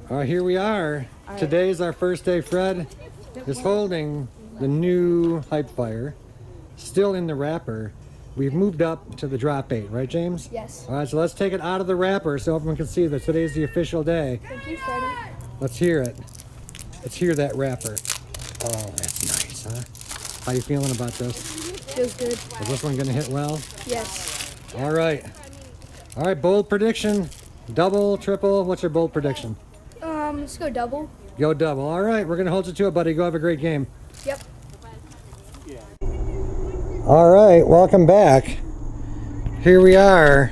All right, here we are. Today's our first day. Fred is holding the new hype fire, still in the wrapper. We've moved up to the Drop8, right, James? Yes. All right, so let's take it out of the wrapper so everyone can see that today's the official day. Thank you, Freddie. Let's hear it. Let's hear that wrapper. Oh, that's nice, huh? How you feeling about this? Feels good. Is this one gonna hit well? Yes. All right. All right, bold prediction. Double, triple, what's your bold prediction? Let's go double. Go double. All right, we're gonna hold you to it, buddy. Go have a great game. Yep. All right, welcome back. Here we are,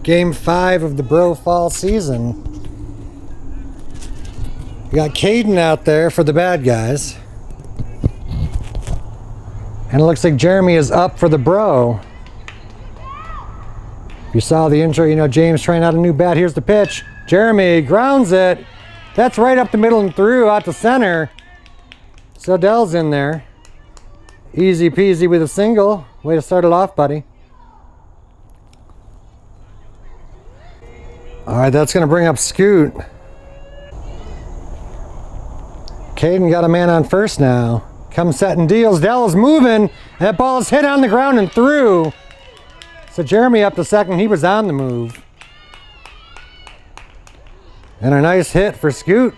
game 5 of the Bro Fall season. We got Caden out there for the bad guys. And it looks like Jeremy is up for the Bro. If you saw the intro, you know James trying out a new bat. Here's the pitch. Jeremy grounds it. That's right up the middle and through out to center. So Dell's in there. Easy peasy with a single. Way to start it off, buddy. All right, that's going to bring up Scoot. Caden got a man on first now. Comes set and deals. Dell's moving. That ball is hit on the ground and through. So Jeremy up to second. He was on the move. And a nice hit for Scoot.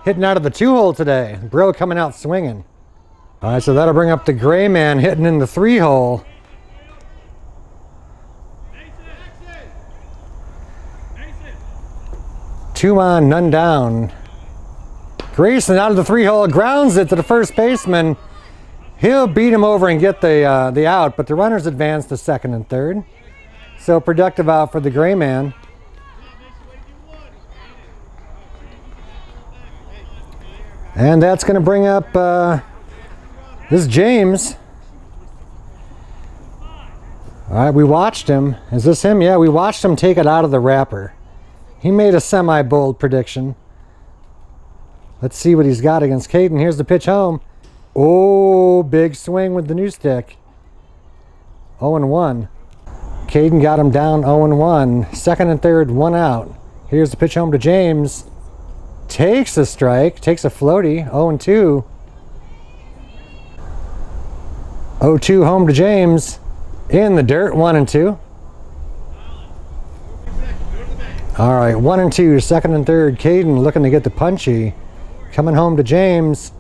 Hitting out of the 2-hole today. Bro coming out swinging. All right, so that'll bring up the gray man hitting in the 3-hole. Two on, none down. Grayson out of the 3-hole, grounds it to the first baseman. He'll beat him over and get the out, but the runners advance to second and third. So productive out for the gray man. And that's going to bring up this is James. All right, we watched him. Is this him? Yeah, we watched him take it out of the wrapper. He made a semi-bold prediction. Let's see what he's got against Caden. Here's the pitch home. Oh, big swing with the new stick. 0-1. Caden got him down 0-1. Second and third, one out. Here's the pitch home to James. Takes a strike, takes a floaty, 0-2. 0-2 home to James. In the dirt, 1-2. All right, 1-2, second and third. Caden looking to get the punchy. Coming home to James,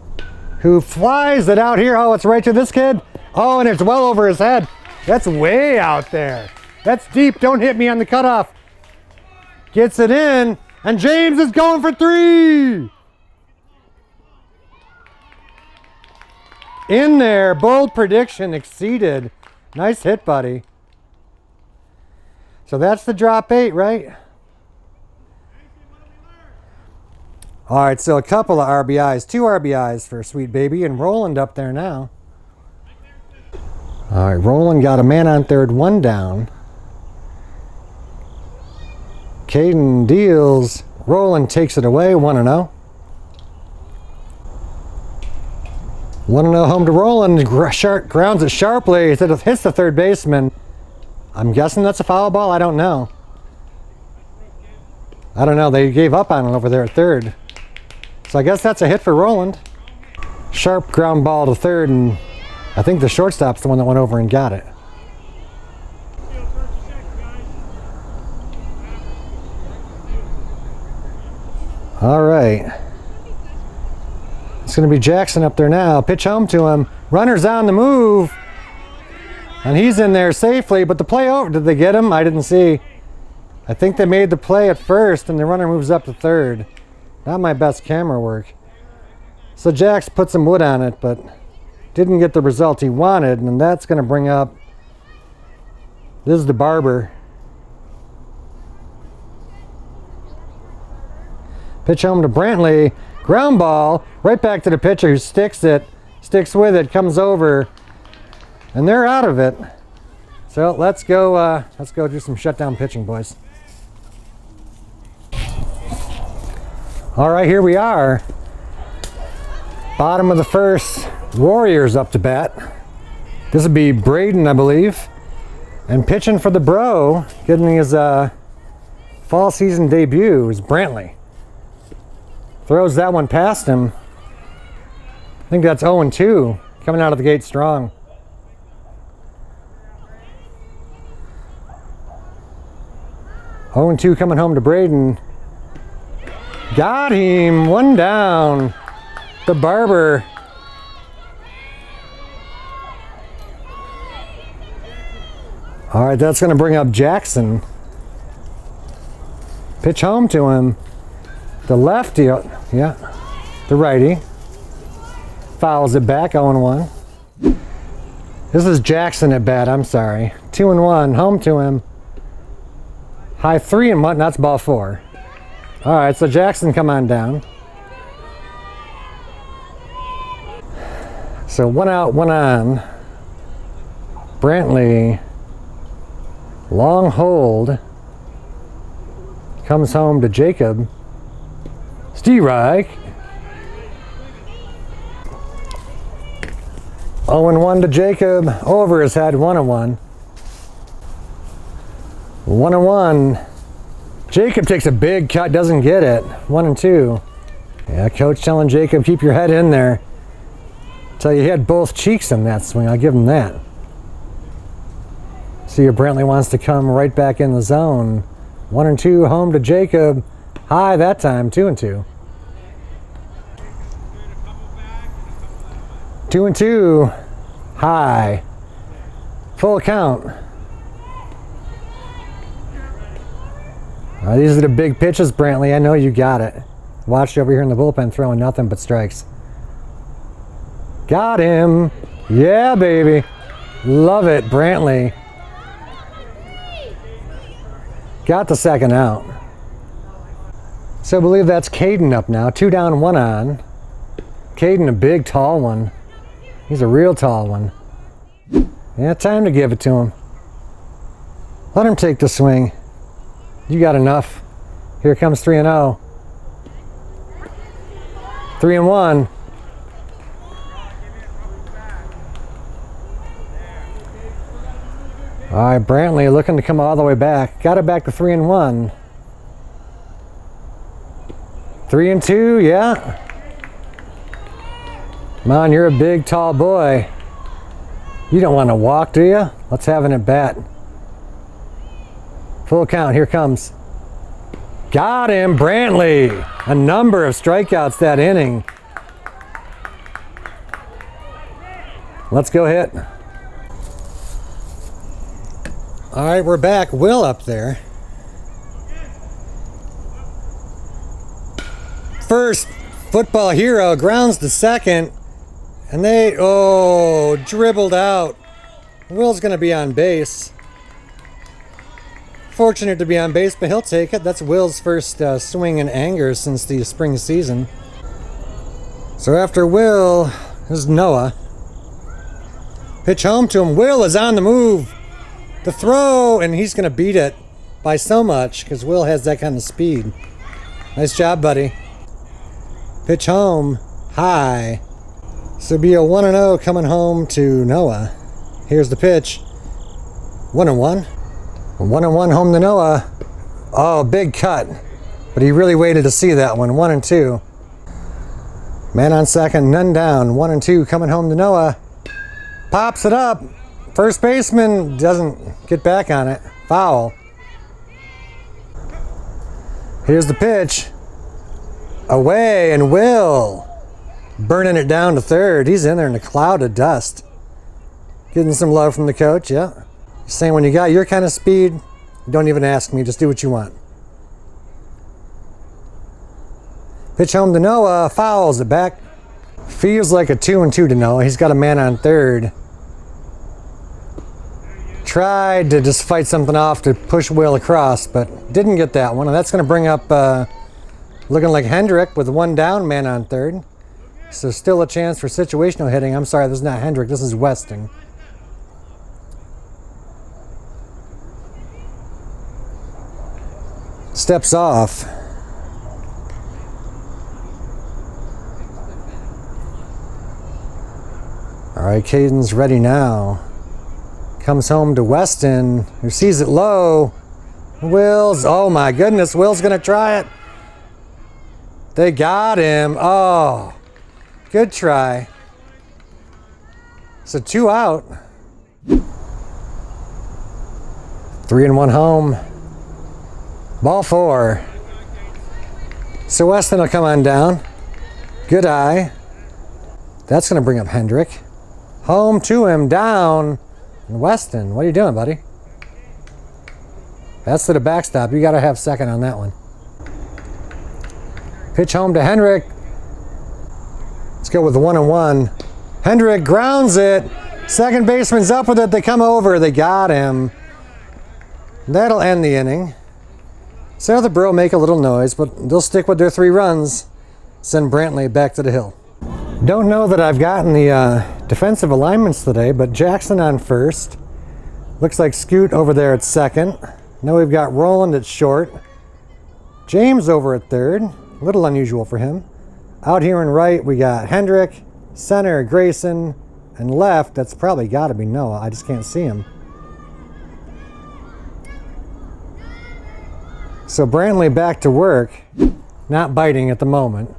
who flies it out here. Oh, it's right to this kid. Oh, and it's well over his head. That's way out there. That's deep. Don't hit me on the cutoff. Gets it in. And James is going for 3. In there, bold prediction exceeded. Nice hit, buddy. So that's the Drop8, right? All right, so a couple of RBIs, 2 RBIs for Sweet Baby, and Roland up there now. All right, Roland got a man on third, 1 down. Caden deals. Roland takes it away, 1-0. 1-0 home to Roland. Grounds it sharply. It hits the third baseman. I'm guessing that's a foul ball. I don't know. I don't know. They gave up on it over there at third. So I guess that's a hit for Roland. Sharp ground ball to third, and I think the shortstop's the one that went over and got it. All right. It's going to be Jackson up there now. Pitch home to him. Runner's on the move. And he's in there safely, but the play over. Did they get him? I didn't see. I think they made the play at first, and the runner moves up to third. Not my best camera work. So Jax put some wood on it, but didn't get the result he wanted, and that's going to bring up. This is the barber. Pitch home to Brantley. Ground ball. Right back to the pitcher who sticks with it, comes over. And they're out of it. So let's go do some shutdown pitching, boys. All right, here we are. Bottom of the first. Warriors up to bat. This would be Braden, I believe. And pitching for the Bro, getting his fall season debut, is Brantley. Throws that one past him. I think that's 0-2. Coming out of the gate strong. Oh, and 2 coming home to Braden. Got him. 1 down. The barber. All right, that's going to bring up Jackson. Pitch home to him. The lefty, yeah, the righty. Fouls it back, 0-1. This is Jackson at bat, I'm sorry. 2-1, home to him. High 3-1, that's ball 4. All right, so Jackson, come on down. So 1 out, 1 on. Brantley, long hold. Comes home to Jacob. Strike. 0-1 to Jacob. Over his head, 1-1. 1-1. Jacob takes a big cut, doesn't get it. 1-2. Yeah, coach telling Jacob, keep your head in there. Tell you he had both cheeks in that swing. I'll give him that. See if Brantley wants to come right back in the zone. 1-2, home to Jacob. High that time, 2-2. 2-2, high. Full count. These are the big pitches, Brantley. I know you got it. Watched over here in the bullpen throwing nothing but strikes. Got him. Yeah, baby. Love it, Brantley. Got the second out. So I believe that's Caden up now. 2 down, 1 on. Caden, a big, tall one. He's a real tall one. Yeah, time to give it to him. Let him take the swing. You got enough. Here comes 3-0. 3-1. All right, Brantley looking to come all the way back. Got it back to 3-1. 3-2, yeah. Come on, you're a big, tall boy. You don't want to walk, do you? Let's have an at bat. Full count, here comes. Got him, Brantley. A number of strikeouts that inning. Let's go hit. All right, we're back. Will up there. First, football hero grounds to second. And they, dribbled out. Will's going to be on base. Fortunate to be on base, but he'll take it. That's Will's first swing in anger since the spring season. So after Will is Noah. Pitch home to him. Will is on the move. The throw, and he's going to beat it by so much because Will has that kind of speed. Nice job, buddy. Pitch home, high. So be a 1-0 coming home to Noah. Here's the pitch. 1-1. 1-1 home to Noah. Oh, big cut. But he really waited to see that one. 1-2. Man on second, none down. 1-2 coming home to Noah. Pops it up. First baseman doesn't get back on it. Foul. Here's the pitch. Away, and Will burning it down to third. He's in there in a cloud of dust. Getting some love from the coach, yeah. He's saying when you got your kind of speed, don't even ask me, just do what you want. Pitch home to Noah, fouls it back. Feels like a 2-2 to Noah. He's got a man on third. Tried to just fight something off to push Will across, but didn't get that one. And that's going to bring up looking like Hendrick with 1 down, man on third. So still a chance for situational hitting. I'm sorry, this is not Hendrick. This is Weston. Steps off. All right, Caden's ready now. Comes home to Weston, who sees it low. Will's, oh my goodness, Will's gonna try it. They got him. Oh, good try. So 2 out. 3-1 home. Ball 4. So Weston will come on down. Good eye. That's going to bring up Hendrick. Home to him, down. And Weston, what are you doing, buddy? That's to the backstop. You got to have second on that one. Pitch home to Hendrick. Let's go with the 1-1. Hendrick grounds it. Second baseman's up with it. They come over. They got him. That'll end the inning. So the Bro make a little noise, but they'll stick with their 3 runs. Send Brantley back to the hill. Don't know that I've gotten the defensive alignments today, but Jackson on first. Looks like Scoot over there at second. Now we've got Roland at short. James over at third. A little unusual for him. Out here in right, we got Hendrick, center, Grayson, and left, that's probably got to be Noah. I just can't see him. So Brantley back to work. Not biting at the moment.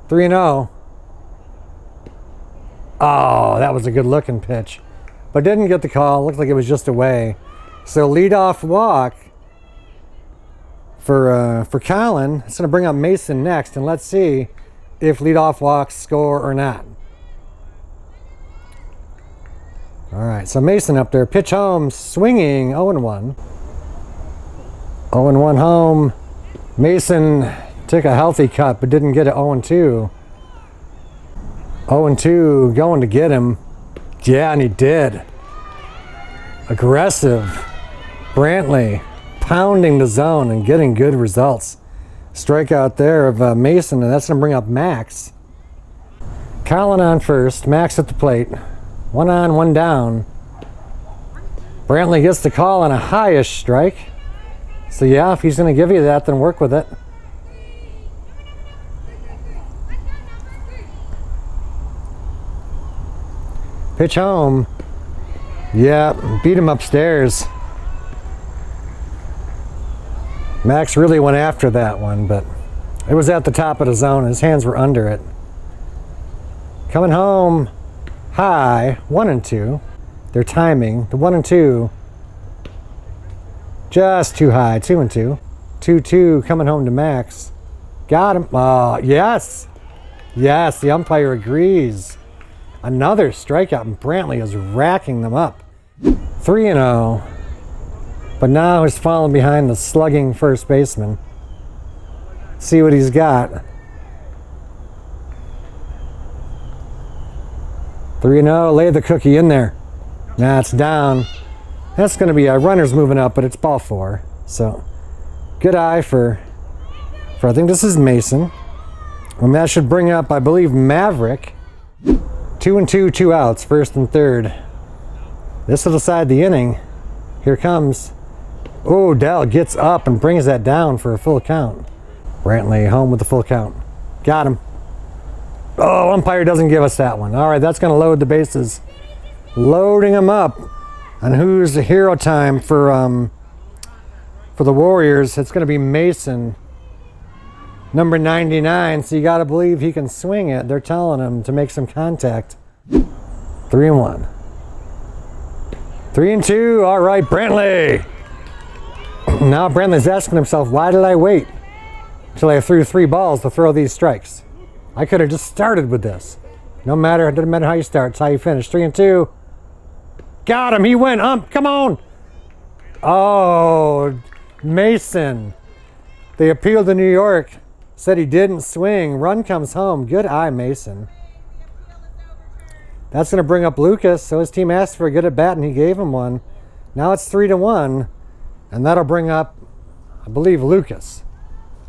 3-0. Oh, that was a good looking pitch. But didn't get the call. Looked like it was just away. So leadoff walk for Colin. It's going to bring up Mason next. And let's see if leadoff walks score or not. All right, so Mason up there. Pitch home, swinging, 0-1. 0-1 home. Mason took a healthy cut, but didn't get it 0-2. 0-2, going to get him. Yeah, and he did. Aggressive. Brantley pounding the zone and getting good results. Strikeout there of Mason, and that's going to bring up Max. Colin on first, Max at the plate. 1 on, 1 down. Brantley gets the call on a high-ish strike. So yeah, if he's going to give you that, then work with it. Pitch home. Yeah, beat him upstairs. Max really went after that one, but it was at the top of the zone. His hands were under it. Coming home high, 1-2. Their timing, the 1-2. Just too high, 2-2. 2-2 coming home to Max. Got him. Oh, yes. Yes, the umpire agrees. Another strikeout, and Brantley is racking them up. 3-0. But now he's falling behind the slugging first baseman. See what he's got. 3-0, lay the cookie in there. Now it's down. That's going to be a runner's moving up, but it's ball 4. So good eye for I think this is Mason. And that should bring up, I believe, Maverick. 2-2, 2 outs, first and third. This will decide the inning. Here comes. Oh, Dell gets up and brings that down for a full count. Brantley home with the full count. Got him. Oh, umpire doesn't give us that one. All right, that's going to load the bases. Loading them up. And who's the hero time for the Warriors? It's going to be Mason, number 99. So you got to believe he can swing it. They're telling him to make some contact. 3-1. 3-2. All right, Brantley. Now Brantley's asking himself, why did I wait until I threw 3 balls to throw these strikes? I could have just started with this. No matter, it doesn't matter how you start, it's how you finish. 3-2. Got him, he went, come on. Oh, Mason. They appealed to New York, said he didn't swing. Run comes home. Good eye, Mason. That's going to bring up Lucas. So his team asked for a good at bat and he gave him one. Now it's 3-1. And that'll bring up, I believe, Lucas.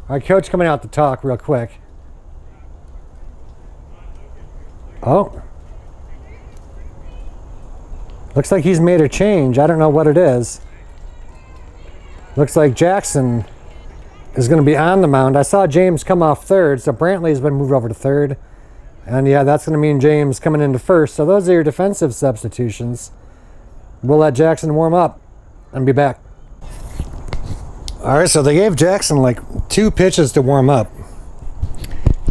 All right, coach coming out to talk real quick. Oh. Looks like he's made a change. I don't know what it is. Looks like Jackson is going to be on the mound. I saw James come off third, so Brantley's been moved over to third. And yeah, that's going to mean James coming into first. So those are your defensive substitutions. We'll let Jackson warm up and be back. All right, so they gave Jackson like 2 pitches to warm up.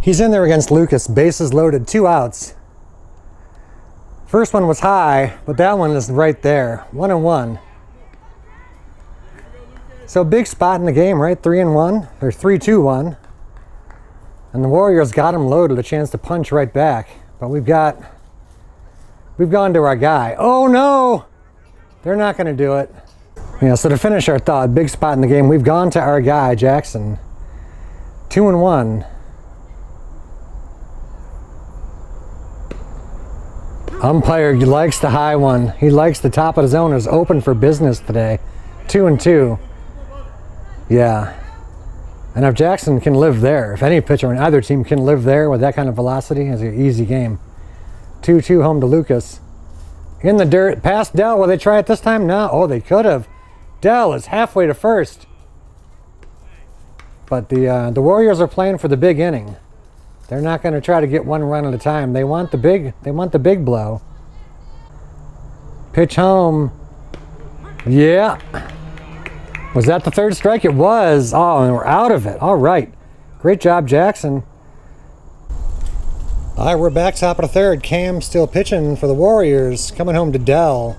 He's in there against Lucas, bases loaded, 2 outs. First one was high, but that one is right there, 1-1. So big spot in the game, right? 3-1, or 3-2-1. And the Warriors got him loaded, a chance to punch right back. But we've gone to our guy. Oh no! They're not gonna do it. Yeah, so to finish our thought, big spot in the game, we've gone to our guy, Jackson. 2-1. Umpire likes the high one. He likes the top of the zone is open for business today. 2-2. Yeah. And if Jackson can live there, if any pitcher on either team can live there with that kind of velocity, it's an easy game. 2-2 home to Lucas. In the dirt, past Dell. Will they try it this time? No. Oh, they could have. Dell is halfway to first. But the Warriors are playing for the big inning. They're not going to try to get one run at a time. They want the big blow. Pitch home. Yeah. Was that the third strike? It was. Oh, and we're out of it. All right. Great job, Jackson. All right, we're back top of the third. Cam still pitching for the Warriors. Coming home to Dell.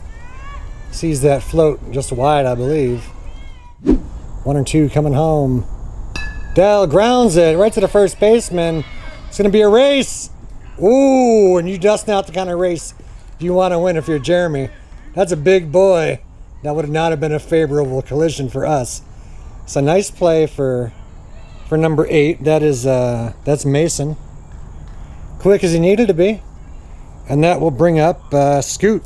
Sees that float just wide, I believe. 1-2 coming home. Dell grounds it right to the first baseman. It's going to be a race. Ooh, and you just not the kind of race you want to win if you're Jeremy. That's a big boy. That would not have been a favorable collision for us. It's a nice play for number 8. That's Mason. Quick as he needed to be. And that will bring up Scoot.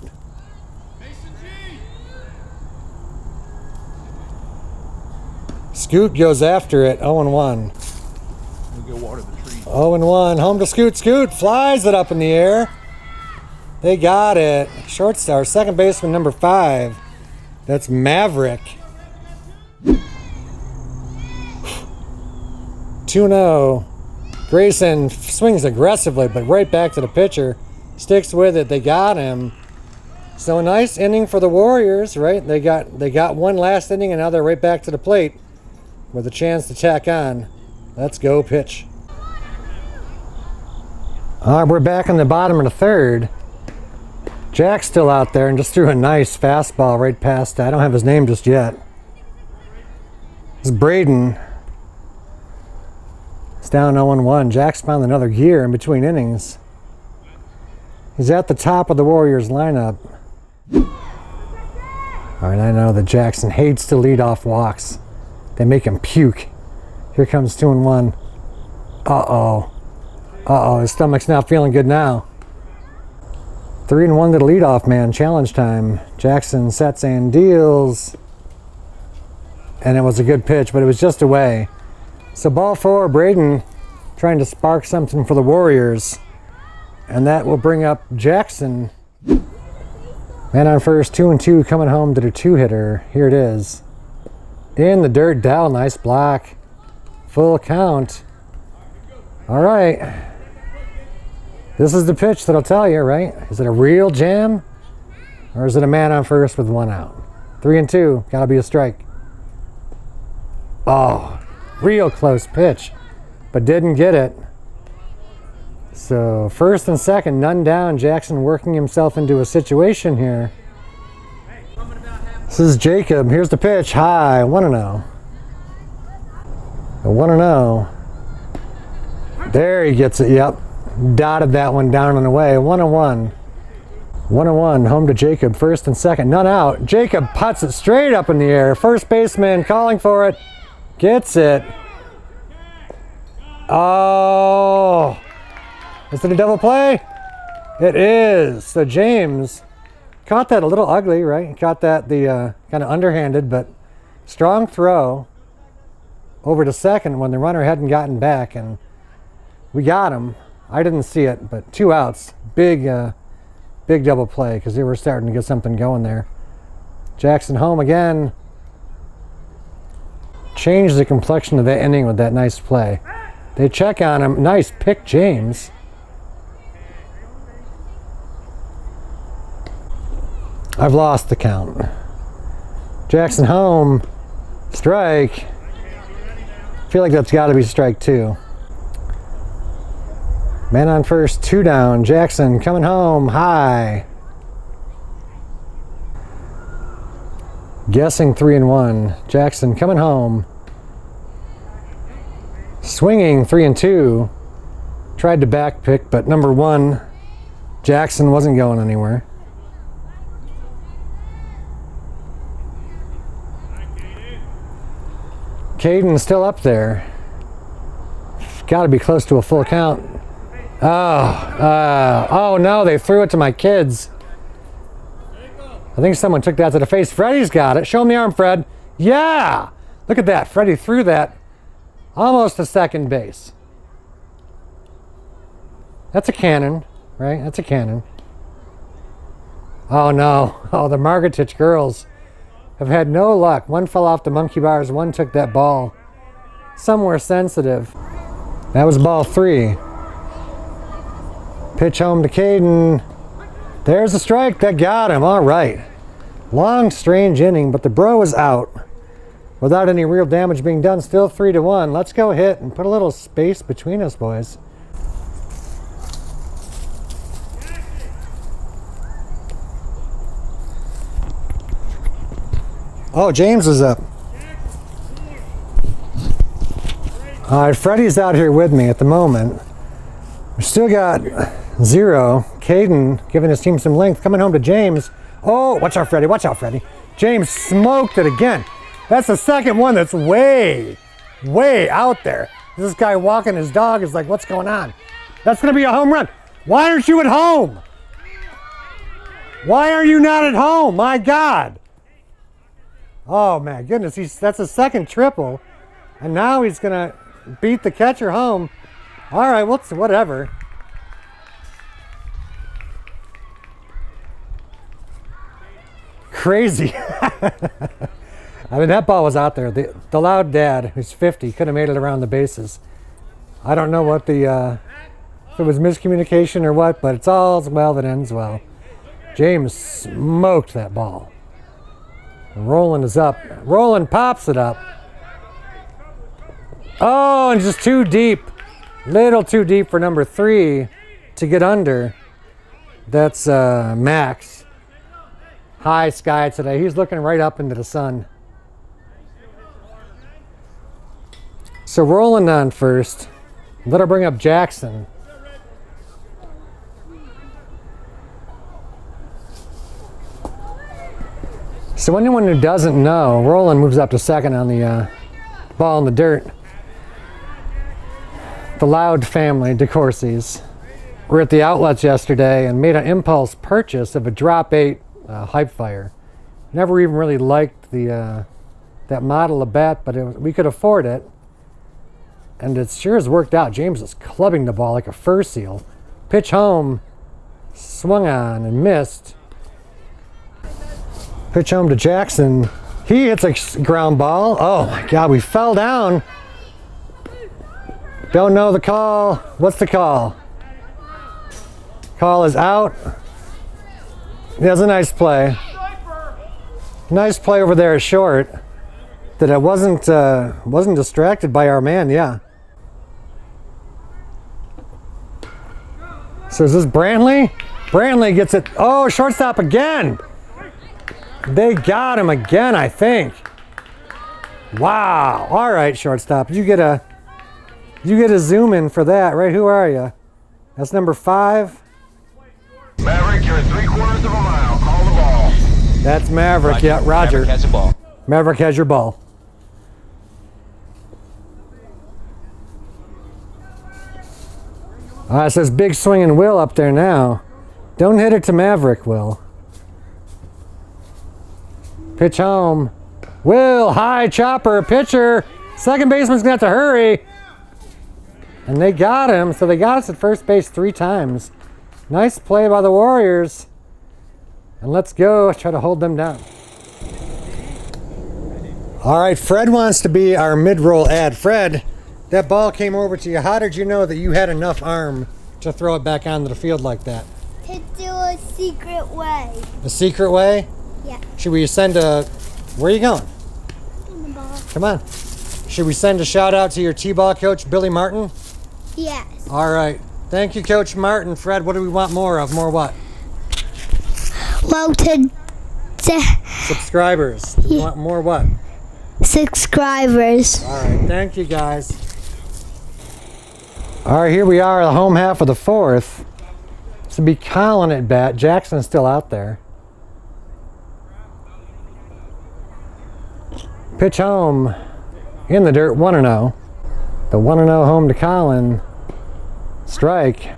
Scoot goes after it, 0-1. 0-1, home to Scoot. Scoot flies it up in the air. They got it. Shortstop, second baseman number 5. That's Maverick. 2-0. Grayson swings aggressively, but right back to the pitcher. Sticks with it. They got him. So a nice inning for the Warriors, right? They got one last inning, and now they're right back to the plate with a chance to tack on. Let's go pitch. All right, we're back in the bottom of the third. Jack's still out there and just threw a nice fastball right past. I don't have his name just yet. It's Braden. It's down 0-1. Jack's found another gear in between innings. He's at the top of the Warriors lineup. All right, I know that Jackson hates to lead off walks. They make him puke. Here comes 2-1. Uh-oh. Uh-oh, his stomach's not feeling good now. 3-1 to the leadoff man. Challenge time. Jackson sets and deals. And it was a good pitch, but it was just away. So ball 4, Braden trying to spark something for the Warriors. And that will bring up Jackson. Man on first, 2-2 coming home to the 2-hitter. Here it is. In the dirt, Dow, nice block. Full count. All right. This is the pitch that'll tell you, right? Is it a real jam? Or is it a man on first with 1 out? 3-2, gotta be a strike. Oh, real close pitch, but didn't get it. So first and second, none down. Jackson working himself into a situation here. This is Jacob. Here's the pitch. High, 1-0. 1-0. There he gets it. Yep. Dotted that one down and away. 1-1. 1-1. Home to Jacob. First and second. None out. Jacob puts it straight up in the air. First baseman calling for it. Gets it. Oh. Is it a double play? It is. So James caught that a little ugly, right? He caught that the kind of underhanded, but strong throw over to second when the runner hadn't gotten back, and we got him. I didn't see it, but 2 outs. Big double play because they were starting to get something going there. Jackson home again. Changed the complexion of that inning with that nice play. They check on him. Nice pick, James. I've lost the count. Jackson home. Strike. I feel like that's got to be strike 2. Man on first, 2 down. Jackson coming home high. Guessing 3-1. Jackson coming home. Swinging 3-2. Tried to back pick, but number 1, Jackson wasn't going anywhere. Caden still up there. Got to be close to a full count. Oh no, they threw it to my kids. I think someone took that to the face. Freddie's got it. Show him the arm, Fred. Yeah! Look at that. Freddie threw that almost to second base. That's a cannon, right? That's a cannon. Oh no. Oh, the Margaretich girls have had no luck. One fell off the monkey bars. One took that ball somewhere sensitive. That was ball 3. Pitch home to Caden. There's a strike. That got him. All right. Long, strange inning, but the bro is out without any real damage being done. Still 3-1. Let's go hit and put a little space between us, boys. Oh, James is up. All right, Freddie's out here with me at the moment. We still got 0. Caden giving his team some length. Coming home to James. Oh, watch out, Freddie. Watch out, Freddie. James smoked it again. That's the second one that's way out there. This guy walking his dog is like, what's going on? That's going to be a home run. Why aren't you at home? Why are you not at home? My God. Oh, my goodness. That's a second triple. And now he's going to beat the catcher home. All right, whatever. Crazy. I mean, that ball was out there. The loud dad, who's 50, could have made it around the bases. I don't know what if it was miscommunication or what, but it's all well that ends well. James smoked that ball. Roland is up. Roland pops it up. Oh, and just too deep. Little too deep for number 3 to get under. That's Max. High sky today. He's looking right up into the sun. So Roland on first. Let her bring up Jackson. So anyone who doesn't know, Roland moves up to second on the ball in the dirt. The Loud family, DeCourcy's, were at the outlets yesterday and made an impulse purchase of a Drop8 hype fire. Never even really liked that model of bat, but we could afford it. And it sure has worked out. James is clubbing the ball like a fur seal. Pitch home, swung on and missed. Pitch home to Jackson. He hits a ground ball. Oh my God, we fell down. Don't know the call. What's the call? Call is out. That's a nice play. Nice play over there at short. That it wasn't distracted by our man, yeah. So is this Brantley? Brantley gets it. Oh, shortstop again. They got him again, I think. Wow. All right, shortstop. You get a zoom in for that, right? Who are you? That's number 5. Maverick, you're 3/4 of a mile. Call the ball. That's Maverick. Yeah, Roger. Maverick has the ball. Maverick has your ball. It says big swinging Will up there now. Don't hit it to Maverick, Will. Pitch home. Will, high chopper, pitcher. Second baseman's going to have to hurry. And they got him, so they got us at first base 3 times. Nice play by the Warriors. And let's go try to hold them down. All right, Fred wants to be our mid-roll ad. Fred, that ball came over to you. How did you know that you had enough arm to throw it back onto the field like that? To do a secret way. A secret way? Yeah. Should we send a... Where are you going? On the ball. Come on. Should we send a shout out to your T-ball coach, Billy Martin? Yes. All right. Thank you, Coach Martin. Fred, what do we want more of? More what? Well, Subscribers. Do we want more what? subscribers. All right, thank you guys. All right, here we are, the home half of the fourth. This would be Colin at bat. Jackson's still out there. Pitch home in the dirt, 1-0. The 1-0 home to Colin. Strike.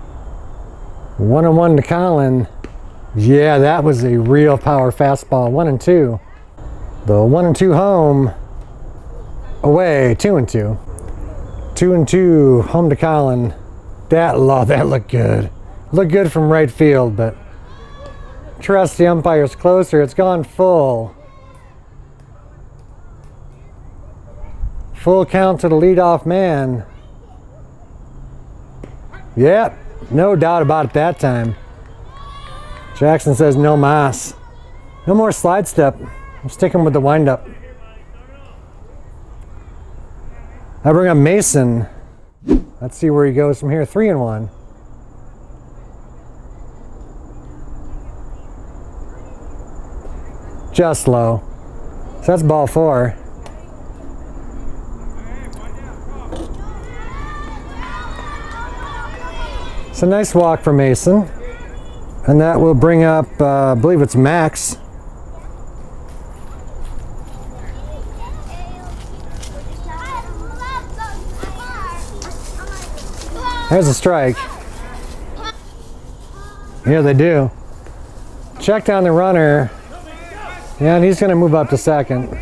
1-1 to Colin. Yeah, that was a real power fastball. 1-2. The 1-2 home. Away, 2-2. 2-2 home to Colin. That looked good. Looked good from right field, but trust the umpires closer. It's gone full. Full count to the leadoff man. Yep, no doubt about it that time. Jackson says no mas. No more slide step. I'm sticking with the windup. I bring up Mason. Let's see where he goes from here. 3-1. Just low. So that's ball 4. It's a nice walk for Mason. And that will bring up, I believe it's Max. There's a strike. Yeah, they do. Check down the runner. Yeah, and he's going to move up to second.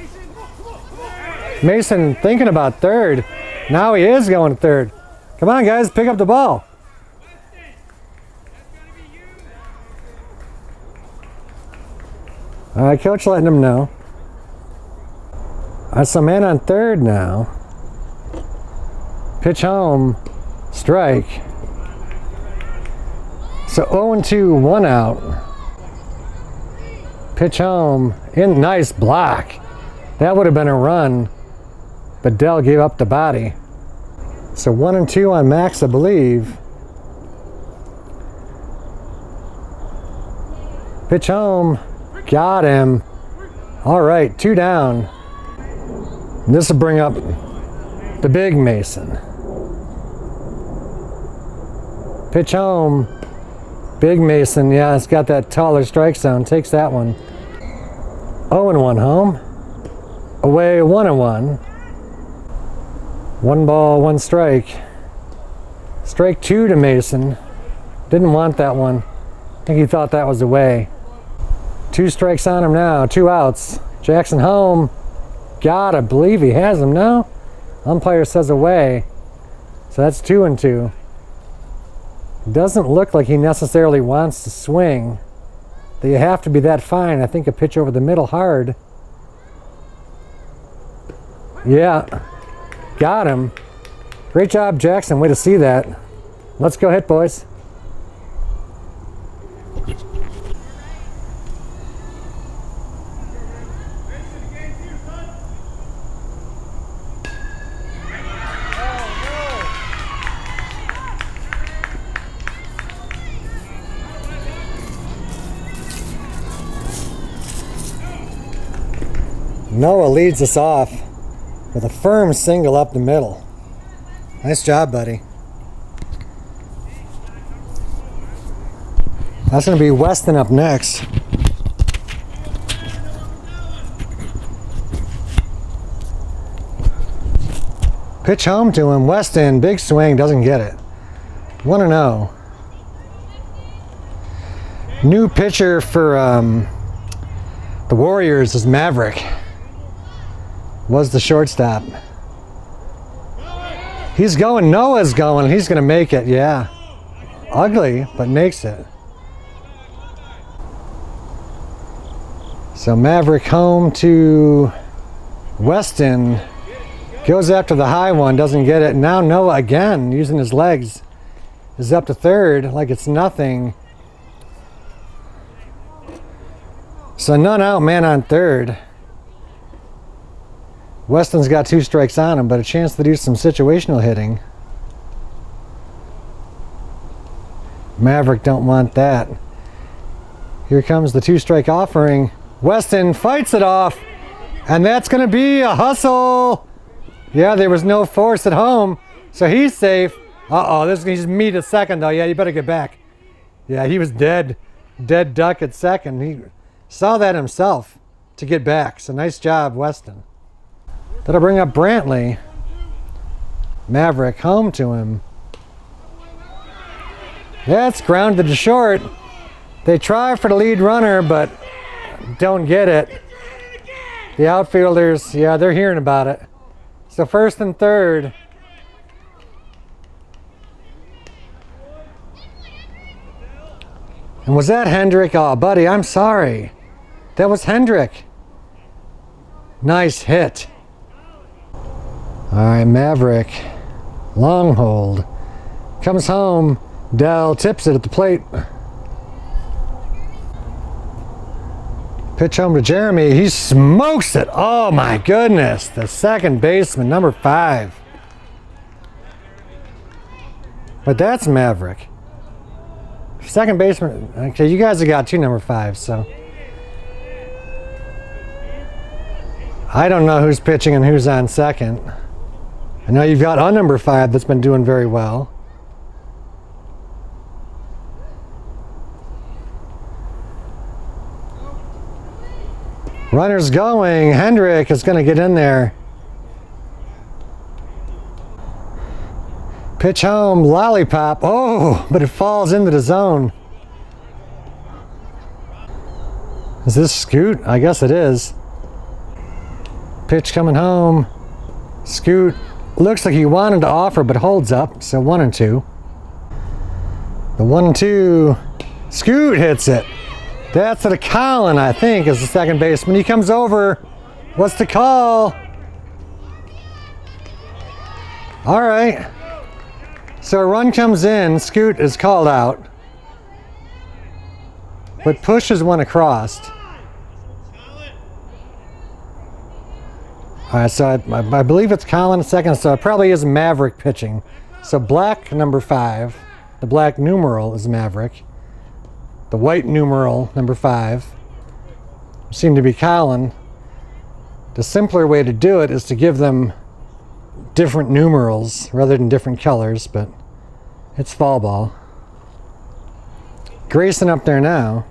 Mason thinking about third. Now he is going to third. Come on, guys, pick up the ball. All right, coach letting him know. That's a man on third now. Pitch home. Strike. So 0-2, 1 out. Pitch home. In, nice block. That would have been a run, but Dell gave up the body. So 1-2 on Max, I believe. Pitch home. Got him. All right, 2 down. This will bring up the big Mason. Pitch home. Big Mason, yeah, it's got that taller strike zone. Takes that one. 0-1 home. Away, 1-1. 1 ball, 1 strike. Strike 2 to Mason. Didn't want that one. I think he thought that was away. 2 strikes on him now, 2 outs. Jackson home. Gotta believe he has him now. Umpire says away. So that's 2-2. Doesn't look like he necessarily wants to swing. They have to be that fine. I think a pitch over the middle hard. Yeah, got him. Great job, Jackson. Way to see that. Let's go hit, boys. Noah leads us off with a firm single up the middle. Nice job, buddy. That's going to be Weston up next. Pitch home to him. Weston, big swing, doesn't get it. 1-0. New pitcher for the Warriors is Maverick. Was the shortstop. He's going, Noah's going, he's going to make it, yeah. Ugly, but makes it. So Maverick home to Weston. Goes after the high one, doesn't get it. Now Noah again, using his legs, is up to third like it's nothing. So none out, man on third. Weston's got 2 strikes on him, but a chance to do some situational hitting. Maverick don't want that. Here comes the 2-strike offering. Weston fights it off, and that's going to be a hustle. Yeah, there was no force at home, so he's safe. Uh-oh, he's meet at second, though. Yeah, you better get back. Yeah, he was dead. Dead duck at second. He saw that himself to get back, so nice job, Weston. That'll bring up Brantley. Maverick home to him. That's grounded to short. They try for the lead runner, but don't get it. The outfielders, yeah, they're hearing about it. So first and third. And was that Hendrick? Oh, buddy, I'm sorry. That was Hendrick. Nice hit. All right, Maverick. Long hold. Comes home. Dell tips it at the plate. Pitch home to Jeremy. He smokes it. Oh my goodness. The second baseman, number 5. But that's Maverick. Second baseman. Okay, you guys have got 2 number 5s, so. I don't know who's pitching and who's on second. I know you've got a number 5 that's been doing very well. Runner's going. Hendrick is going to get in there. Pitch home, lollipop. Oh, but it falls into the zone. Is this Scoot? I guess it is. Pitch coming home. Scoot looks like he wanted to offer but holds up, so 1-2. The 1-2. Scoot hits it. That's to Colin, I think, is the second baseman. He comes over. What's the call? All right. So a run comes in. Scoot is called out, but pushes one across. All right, so I believe it's Colin second, so it probably is Maverick pitching. So black number 5, the black numeral is Maverick. The white numeral, number 5, seem to be Colin. The simpler way to do it is to give them different numerals rather than different colors, but it's fall ball. Grayson up there now.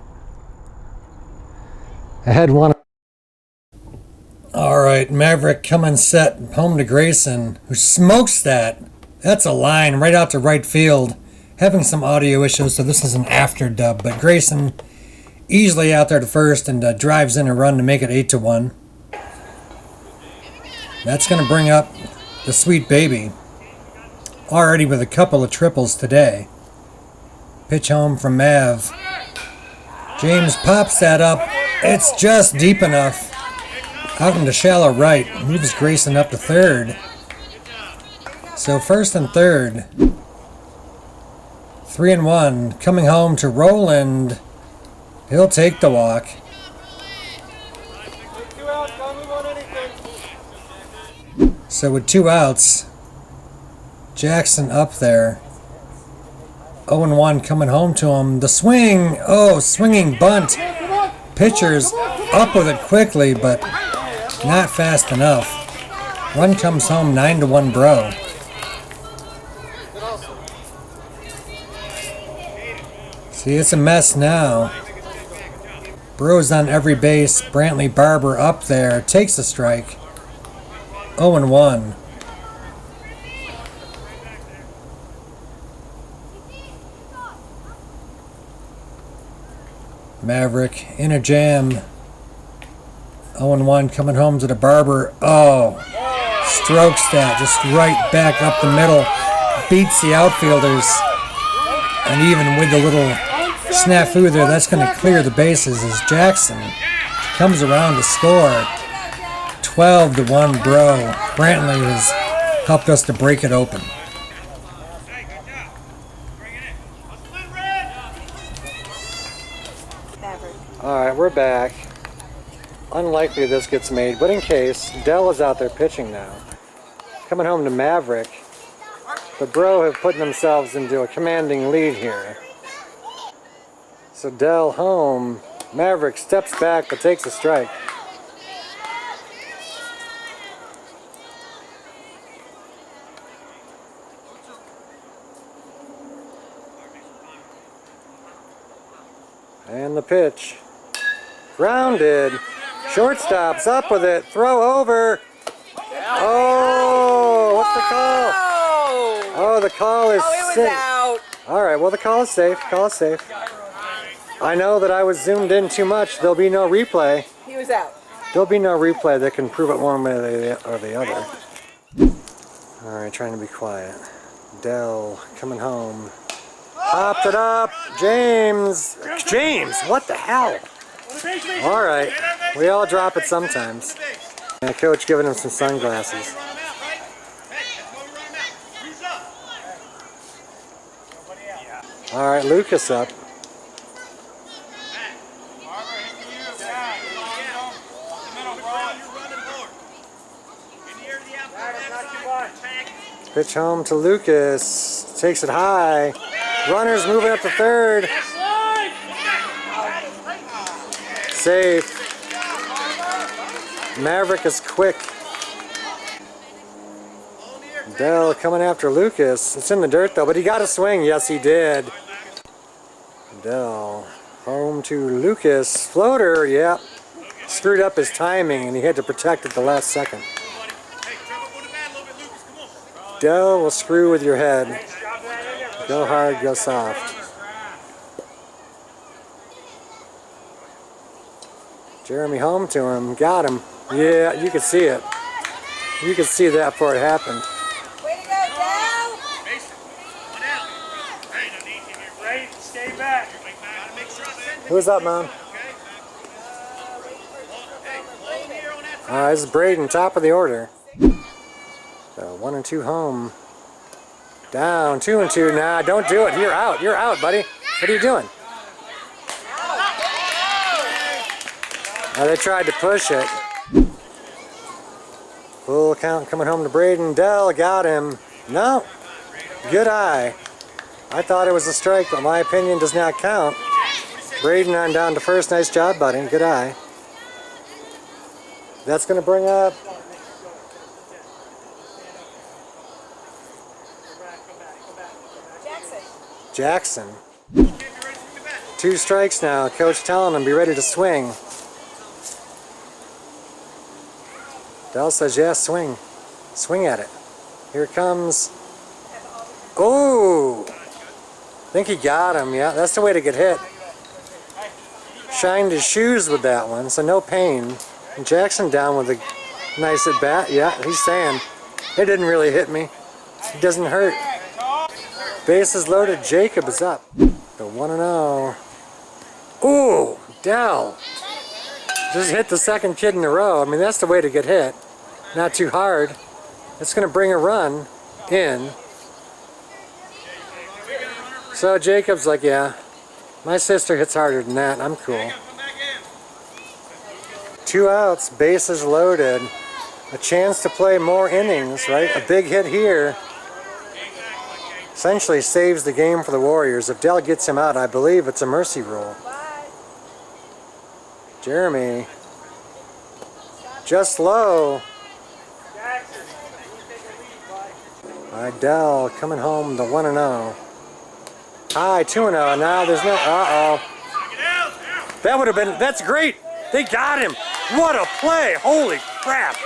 Ahead 1. All right, Maverick coming set home to Grayson, who smokes that. That's a line right out to right field. Having some audio issues, so this is an after dub, but Grayson easily out there to first and drives in a run to make it 8-1. That's going to bring up the sweet baby, already with a couple of triples today. Pitch home from Mav. James pops that up. It's just deep enough. Out into shallow right. Moves Grayson up to third. So first and third. 3-1. Coming home to Roland. He'll take the walk. So with 2 outs, Jackson up there. 0-1 coming home to him. The swing. Oh, swinging bunt. Pitcher's up with it quickly, but not fast enough. Run comes home, 9-1 Bro. See, it's a mess now. Bro's on every base. Brantley Barber up there. Takes a strike. 0-1. Maverick in a jam. 0-1 coming home to the Barber. Oh, strokes that just right back up the middle. Beats the outfielders. And even with the little snafu there, that's going to clear the bases as Jackson comes around to score. 12-1 Bro. Brantley has helped us to break it open. Alright, we're back. Unlikely this gets made, but in case, Dell is out there pitching now. Coming home to Maverick. The Bro have put themselves into a commanding lead here. So Dell home. Maverick steps back but takes a strike. And the pitch. Grounded. Shortstop's up with it. Throw over. Oh, what's the call? Oh, the call is it was safe. out. All right, well, the call is safe. Call is safe. I know that I was zoomed in too much. There'll be no replay. He was out. There'll be no replay that can prove it one way or the other. All right, trying to be quiet. Dell coming home. Popped it up. James. James, what the hell? All right, we all drop it sometimes. And coach giving him some sunglasses. All right, Lucas up. Pitch home to Lucas. Takes it high. Runners moving up to third. Safe. Maverick is quick. Dell coming after Lucas. It's in the dirt though, but he got a swing. Yes, he did. Dell home to Lucas. Floater, yeah. Screwed up his timing and he had to protect it the last second. Dell will screw with your head. Go hard, go soft. Jeremy home to him. Got him. Yeah, you could see it. You could see that before it happened. Way to go, Dell! Stay back. Who's up, Mom? This is Braden, top of the order. So 1 and 2 home. Down, 2 and 2. Nah, don't do it. You're out. You're out, buddy. What are you doing? They tried to push it. Full count coming home to Braden. Dell got him. No. Good eye. I thought it was a strike, but my opinion does not count. Braden on down to first. Nice job, buddy. Good eye. That's going to bring up Jackson. 2 strikes now. Coach telling him, be ready to swing. Dell says, yeah, swing. Swing at it. Here it comes. Oh! I think he got him. Yeah, that's the way to get hit. Shined his shoes with that one, so no pain. And Jackson down with a nice at bat. Yeah, he's saying, it didn't really hit me. It doesn't hurt. Bases loaded. Jacob is up. The 1-0. Ooh, Dell. Just hit the second kid in a row. I mean, that's the way to get hit. Not too hard. It's going to bring a run in. So Jacob's like, yeah, my sister hits harder than that. I'm cool. 2 outs, bases loaded. A chance to play more innings, right? A big hit here essentially saves the game for the Warriors. If Dell gets him out, I believe it's a mercy rule. Jeremy. Just low. Dell coming home the 1-0. High 2-0. Now there's no. That would have been. That's great. They got him. What a play. Holy crap.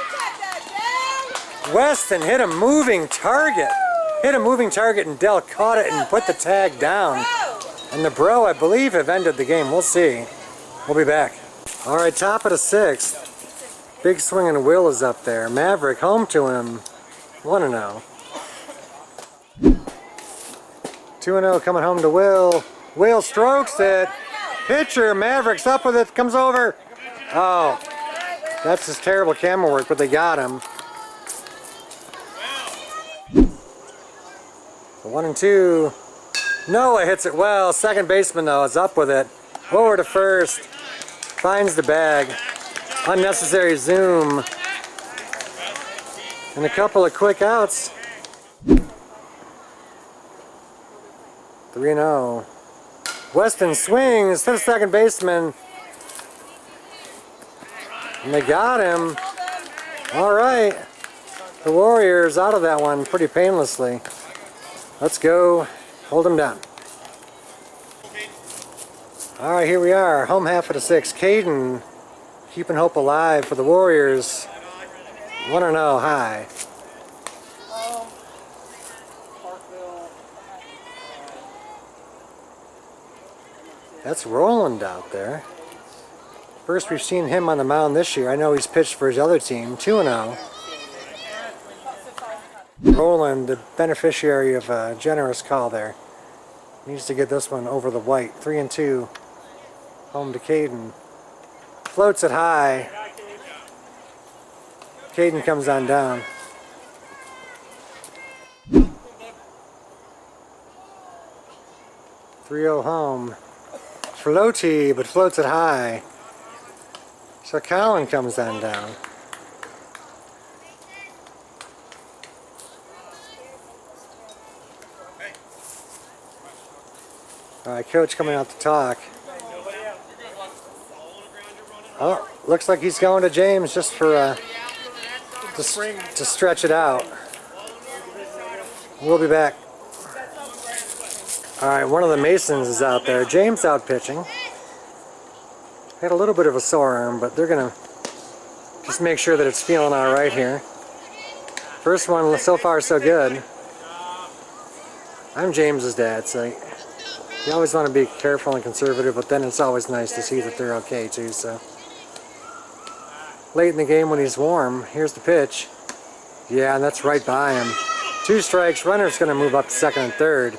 Weston hit a moving target. Hit a moving target and Dell caught it and put the tag down. And the Bro, I believe, have ended the game. We'll see. We'll be back. All right, top of the 6th. Big swing and Will is up there. Maverick home to him. 1-0. 2-0 coming home to Will. Will strokes it. Pitcher, Maverick's up with it. Comes over. Oh, that's just terrible camera work, but they got him. The 1-2. Noah hits it well. Second baseman, though, is up with it. Over to first. Finds the bag. Unnecessary zoom. And a couple of quick outs. 3-0. Weston swings to the second baseman. And they got him. All right. The Warriors out of that one pretty painlessly. Let's go hold him down. All right, here we are. Home half of the sixth. Caden keeping hope alive for the Warriors. 1-0 high. That's Roland out there. First we've seen him on the mound this year. I know he's pitched for his other team. 2-0. Roland, the beneficiary of a generous call there. Needs to get this one over the white. 3-2. Home to Caden. Floats it high. Caden comes on down. .30 home. Floaty, but floats it high. So Colin comes on down. All right, coach coming out to talk. Oh, looks like he's going to James just for to stretch it out. We'll be back. All right, one of the Masons is out there. James out pitching. Had a little bit of a sore arm, but they're gonna just make sure that it's feeling all right here. First one so far so good. I'm James's dad, so you always want to be careful and conservative, but then it's always nice to see that they're okay too. So late in the game when he's warm, here's the pitch. Yeah, and that's right by him. 2 strikes. Runner's gonna move up to second and third.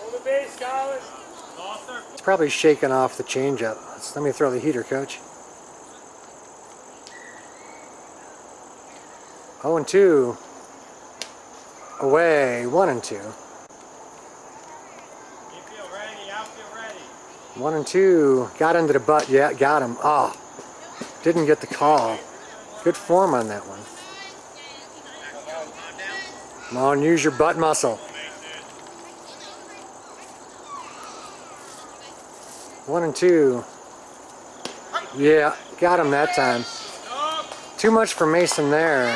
It's probably shaking off the changeup. Let me throw the heater, coach. 0-2. Away. 1-2. 1-2. Got into the butt. Yeah, got him. Oh, didn't get the call. Good form on that one. Come on, use your butt muscle. 1-2. Yeah, got him that time. Too much for Mason there.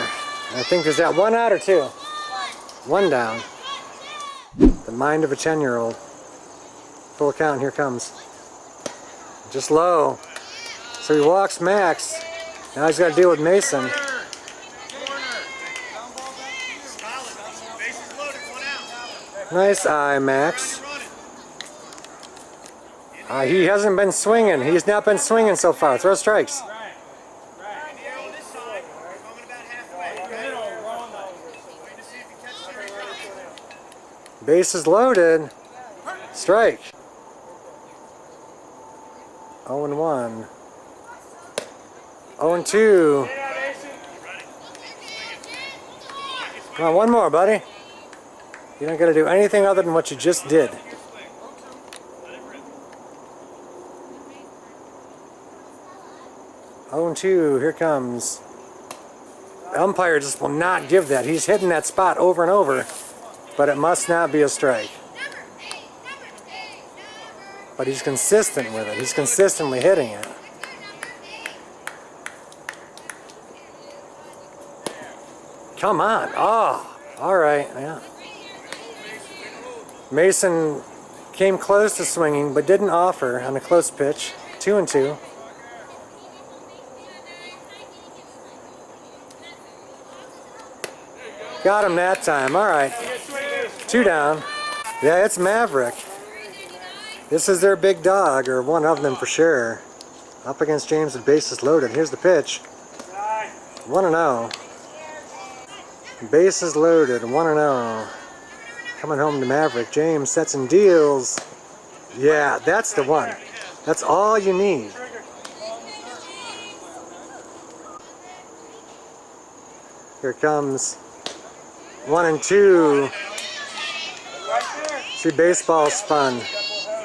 I think there's that 1 out or 2? 1 down. The mind of a 10-year-old. Full count, here comes. Just low. So he walks Max. Now he's got to deal with Mason. Nice eye, Max. He hasn't been swinging. He's not been swinging so far. Throw strikes. Bases loaded. Strike. 0-1. 0-2. Come on, one more, buddy. You don't got to do anything other than what you just did. Oh, 2, here comes. The umpire just will not give that. He's hitting that spot over and over, but it must not be a strike. But he's consistent with it. He's consistently hitting it. Come on. Oh, all right. Yeah. Mason came close to swinging, but didn't offer on a close pitch. 2-2. Got him that time. All right. 2 down. Yeah, it's Maverick. This is their big dog, or one of them for sure. Up against James with bases loaded. Here's the pitch. 1-0. Bases loaded. 1-0. Coming home to Maverick. James sets and deals. Yeah, that's the one. That's all you need. Here comes 1-2. See, baseball's fun.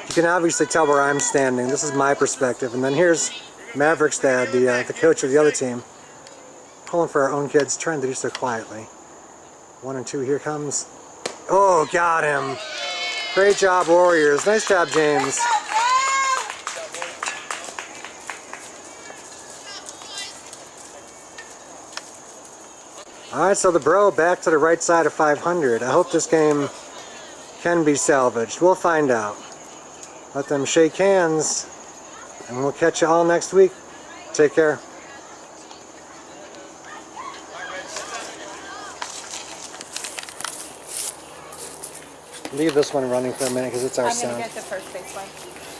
You can obviously tell where I'm standing. This is my perspective. And then here's Maverick's dad, the coach of the other team, pulling for our own kids, trying to do so quietly. 1-2, here comes. Oh, got him. Great job, Warriors. Nice job, James. Alright, so the bro back to the right side of 500. I hope this game can be salvaged. We'll find out. Let them shake hands, and we'll catch you all next week. Take care. Leave this one running for a minute because it's our I'm going to sound. get the first base one.